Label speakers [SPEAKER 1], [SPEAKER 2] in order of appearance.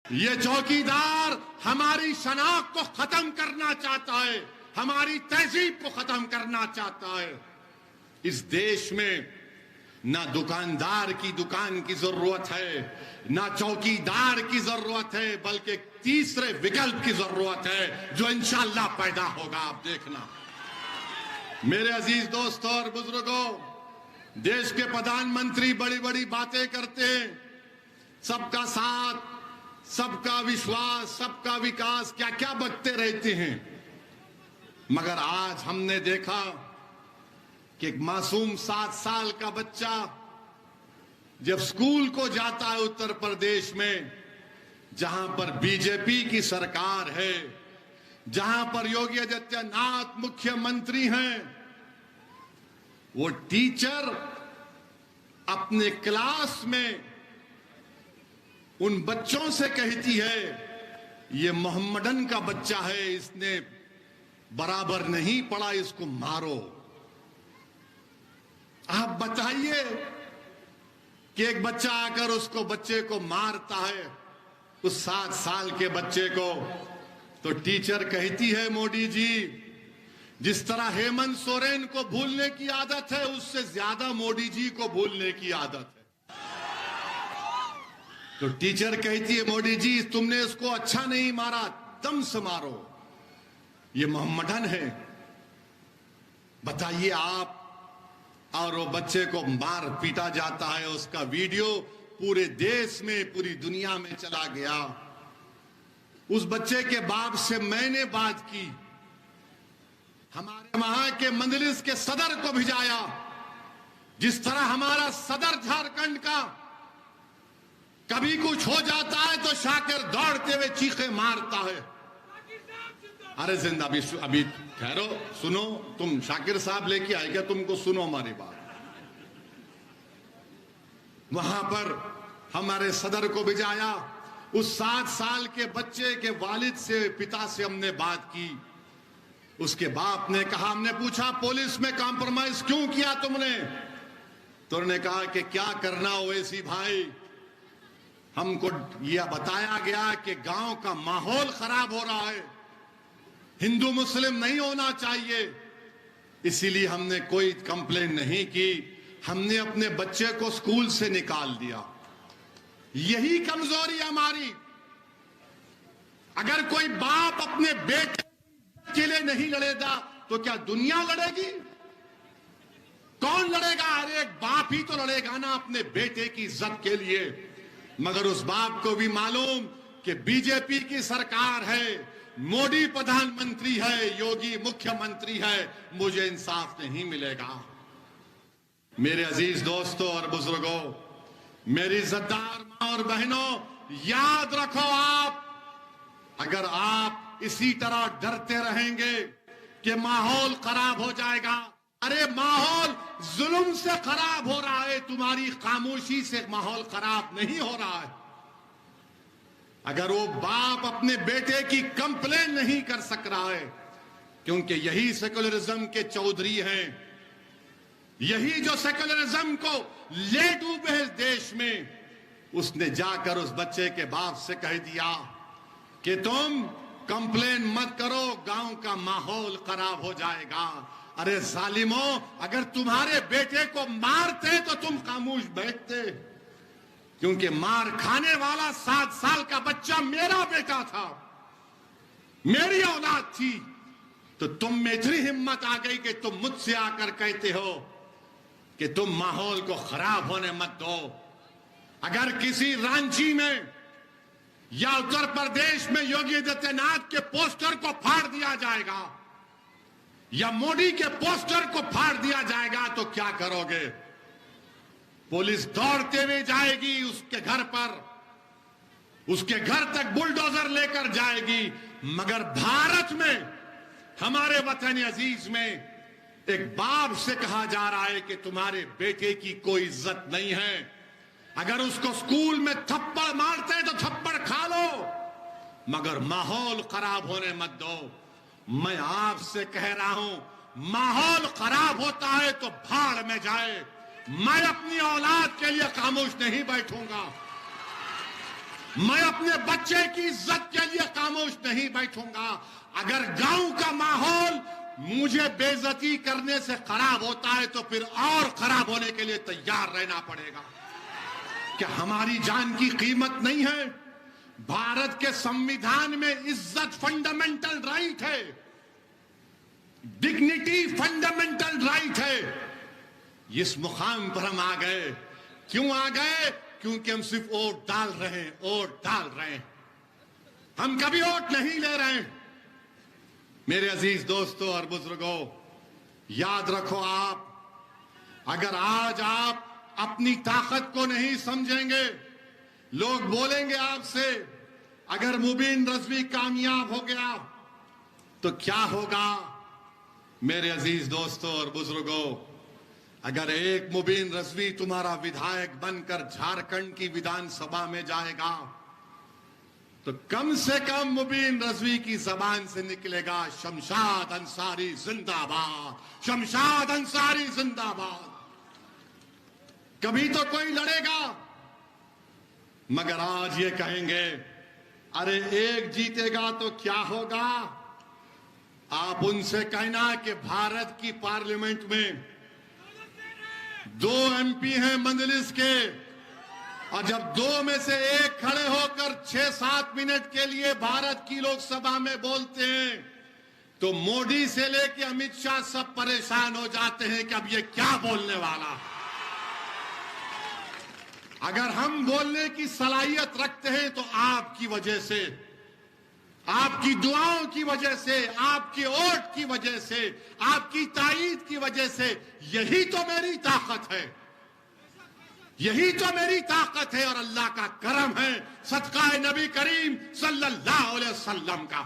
[SPEAKER 1] ये चौकीदार हमारी शनाख्त को खत्म करना चाहता है, हमारी तहजीब को खत्म करना चाहता है। इस देश में ना दुकानदार की दुकान की जरूरत है, ना चौकीदार की जरूरत है, बल्कि तीसरे विकल्प की जरूरत है जो इंशाअल्लाह पैदा होगा। आप देखना मेरे अजीज दोस्तों और बुजुर्गों, देश के प्रधानमंत्री बड़ी बड़ी बातें करते हैं, सबका साथ, सबका विश्वास, सबका विकास, क्या क्या बकते रहते हैं। मगर आज हमने देखा कि एक मासूम 7 साल का बच्चा जब स्कूल को जाता है उत्तर प्रदेश में, जहां पर बीजेपी की सरकार है, जहां पर योगी आदित्यनाथ मुख्यमंत्री हैं, वो टीचर अपने क्लास में उन बच्चों से कहती है, ये मोहम्मदन का बच्चा है, इसने बराबर नहीं पढ़ा, इसको मारो। आप बताइए कि एक बच्चा आकर उसको बच्चे को मारता है, उस 7 साल के बच्चे को, तो टीचर कहती है, मोदी जी, जिस तरह हेमंत सोरेन को भूलने की आदत है, उससे ज्यादा मोदी जी को भूलने की आदत है। तो टीचर कहती है, मोदी जी तुमने इसको अच्छा नहीं मारा, दम से मारो, ये मोहम्मदन है। बताइए आप। और वो बच्चे को मार पीटा जाता है, उसका वीडियो पूरे देश में, पूरी दुनिया में चला गया। उस बच्चे के बाप से मैंने बात की, हमारे वहां के मजलिस के सदर को भिजाया। जिस तरह हमारा सदर झारखंड का कभी कुछ हो जाता है तो शाकिर दौड़ते हुए चीखे मारता है, अरे जिंदा अभी ठहरो, सुनो, तुम शाकिर साहब लेके आए क्या? तुमको सुनो हमारी बात। वहां पर हमारे सदर को भिजाया, उस 7 साल के बच्चे के वालिद से, पिता से हमने बात की। उसके बाप ने कहा, हमने पूछा पुलिस में कॉम्प्रोमाइज क्यों किया तुमने? तो उन्होंने कहा कि क्या करना ओवैसी भाई, हमको यह बताया गया कि गांव का माहौल खराब हो रहा है, हिंदू मुस्लिम नहीं होना चाहिए, इसीलिए हमने कोई कंप्लेन नहीं की, हमने अपने बच्चे को स्कूल से निकाल दिया। यही कमजोरी हमारी। अगर कोई बाप अपने बेटे के लिए नहीं लड़ेगा तो क्या दुनिया लड़ेगी? कौन लड़ेगा? हर एक बाप ही तो लड़ेगा ना अपने बेटे की इज्जत के लिए। मगर उस बाप को भी मालूम कि बीजेपी की सरकार है, मोदी प्रधानमंत्री है, योगी मुख्यमंत्री है, मुझे इंसाफ नहीं मिलेगा। मेरे अजीज दोस्तों और बुजुर्गों, मेरी इज्जतदार मां और बहनों, याद रखो, आप अगर आप इसी तरह डरते रहेंगे कि माहौल खराब हो जाएगा, अरे माहौल जुल्म से खराब हो रहा है, तुम्हारी खामोशी से माहौल खराब नहीं हो रहा है। अगर वो बाप अपने बेटे की कंप्लेन नहीं कर सक रहा है, क्योंकि यही सेकुलरिज्म के चौधरी हैं, यही जो सेकुलरिज्म को ले डूबे इस देश में, उसने जाकर उस बच्चे के बाप से कह दिया कि तुम कंप्लेन मत करो, गांव का माहौल खराब हो जाएगा। अरे जालिमों, अगर तुम्हारे बेटे को मारते तो तुम खामोश बैठते, क्योंकि मार खाने वाला 7 साल का बच्चा मेरा बेटा था, मेरी औलाद थी। तो तुम में इतनी हिम्मत आ गई कि तुम मुझसे आकर कहते हो कि तुम माहौल को खराब होने मत दो। अगर किसी रांची में या उत्तर प्रदेश में योगी आदित्यनाथ के पोस्टर को फाड़ दिया जाएगा या मोदी के पोस्टर को फाड़ दिया जाएगा तो क्या करोगे? पुलिस दौड़ते हुए जाएगी उसके घर पर, उसके घर तक बुलडोजर लेकर जाएगी। मगर भारत में, हमारे वतन अजीज में, एक बाप से कहा जा रहा है कि तुम्हारे बेटे की कोई इज्जत नहीं है, अगर उसको स्कूल में थप्पड़ मारते हैं तो थप्पड़ खा लो, मगर माहौल खराब होने मत दो। मैं आपसे कह रहा हूं, माहौल खराब होता है तो भाड़ में जाए, मैं अपनी औलाद के लिए खामोश नहीं बैठूंगा। मैं अपने बच्चे की इज्जत के लिए खामोश नहीं बैठूंगा। अगर गांव का माहौल मुझे बेइज्जती करने से खराब होता है तो फिर और खराब होने के लिए तैयार रहना पड़ेगा। क्या हमारी जान की कीमत नहीं है? भारत के संविधान में इज्जत फंडामेंटल राइट है, डिग्निटी फंडामेंटल राइट है। इस मुकाम पर हम आ गए। क्यों आ गए? क्योंकि हम सिर्फ वोट डाल रहे हैं, वोट डाल रहे हैं। हम कभी वोट नहीं ले रहे हैं। मेरे अजीज दोस्तों और बुजुर्गों, याद रखो, आप अगर आज आप अपनी ताकत को नहीं समझेंगे, लोग बोलेंगे आपसे अगर मुबीन रजवी कामयाब हो गया तो क्या होगा? मेरे अजीज दोस्तों और बुजुर्गों, अगर एक मुबीन रजवी तुम्हारा विधायक बनकर झारखंड की विधानसभा में जाएगा तो कम से कम मुबीन रजवी की जबान से निकलेगा शमशाद अंसारी जिंदाबाद, शमशाद अंसारी जिंदाबाद। कभी तो कोई लड़ेगा, मगर आज ये कहेंगे अरे एक जीतेगा तो क्या होगा? आप उनसे कहना कि भारत की पार्लियामेंट में 2 एमपी हैं मंजलिस के, और जब 2 में से एक खड़े होकर 6-7 मिनट के लिए भारत की लोकसभा में बोलते हैं तो मोदी से लेके अमित शाह सब परेशान हो जाते हैं कि अब ये क्या बोलने वाला। अगर हम बोलने की सलाहियत रखते हैं तो आपकी वजह से, आपकी दुआओं की वजह से, आपके वोट की वजह से, आपकी ताईद की वजह से। यही तो मेरी ताकत है, यही तो मेरी ताकत है और अल्लाह का करम है, सदका नबी करीम सल्लल्लाहु अलैहि वसल्लम का।